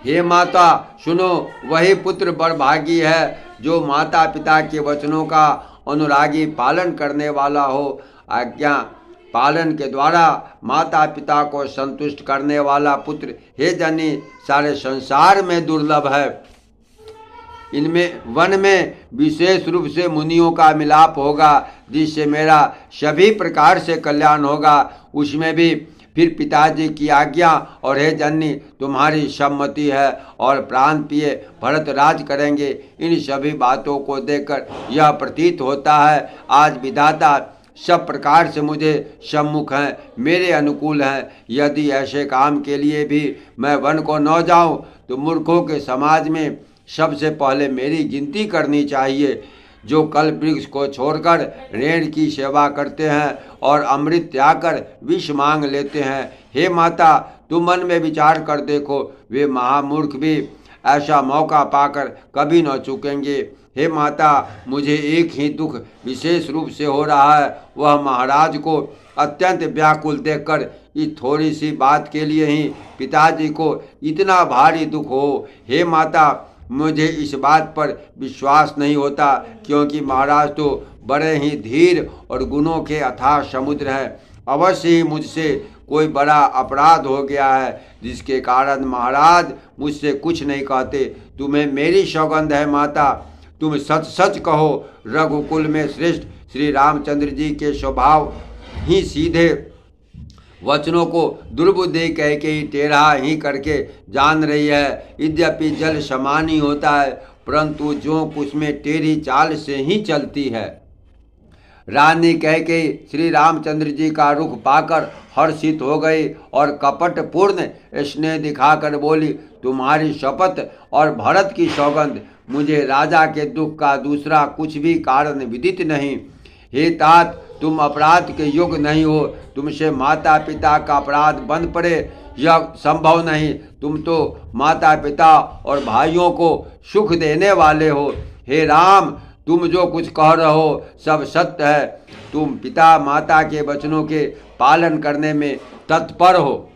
हे माता सुनो, वही पुत्र बड़भागी है जो माता पिता के वचनों का अनुरागी पालन करने वाला हो। आज्ञा पालन के द्वारा माता पिता को संतुष्ट करने वाला पुत्र हे जननी सारे संसार में दुर्लभ है। इनमें वन में विशेष रूप से मुनियों का मिलाप होगा जिससे मेरा सभी प्रकार से कल्याण होगा। उसमें भी फिर पिताजी की आज्ञा और हे जननी तुम्हारी सम्मति है और प्राण प्रिय भरत राज करेंगे। इन सभी बातों को देखकर यह प्रतीत होता है आज विधाता सब प्रकार से मुझे सम्मुख हैं, मेरे अनुकूल हैं। यदि ऐसे काम के लिए भी मैं वन को न जाऊं तो मूर्खों के समाज में सबसे पहले मेरी गिनती करनी चाहिए, जो कल वृक्ष को छोड़कर रेण की सेवा करते हैं और अमृत त्याग कर विष मांग लेते हैं। हे माता तुम मन में विचार कर देखो, वे महामूर्ख भी ऐसा मौका पाकर कभी न चूकेंगे। हे माता मुझे एक ही दुख विशेष रूप से हो रहा है, वह महाराज को अत्यंत व्याकुल देखकर इस थोड़ी सी बात के लिए ही पिताजी को इतना भारी दुख हो। हे माता मुझे इस बात पर विश्वास नहीं होता, क्योंकि महाराज तो बड़े ही धीर और गुणों के अथाह समुद्र हैं। अवश्य ही मुझसे कोई बड़ा अपराध हो गया है जिसके कारण महाराज मुझसे कुछ नहीं कहते। तुम्हें मेरी सौगंध है माता, तुम सच सच कहो। रघुकुल में श्रेष्ठ श्री रामचंद्र जी के स्वभाव ही सीधे वचनों को दुर्बुद्धि कह के ही टेढ़ा ही करके जान रही है। यद्यपि जल समान ही होता है, परंतु जोंक उसमें टेढ़ी चाल से ही चलती है। रानी कह के श्री रामचंद्र जी का रुख पाकर हर्षित हो गई और कपट पूर्ण स्नेह दिखाकर बोली, तुम्हारी शपथ और भरत की सौगंध, मुझे राजा के दुख का दूसरा कुछ भी कारण विदित नहीं। हे तात तुम अपराध के योग्य नहीं हो, तुमसे माता पिता का अपराध बन पड़े यह संभव नहीं। तुम तो माता पिता और भाइयों को सुख देने वाले हो। हे राम तुम जो कुछ कह रहे हो सब सत्य है, तुम पिता माता के वचनों के पालन करने में तत्पर हो।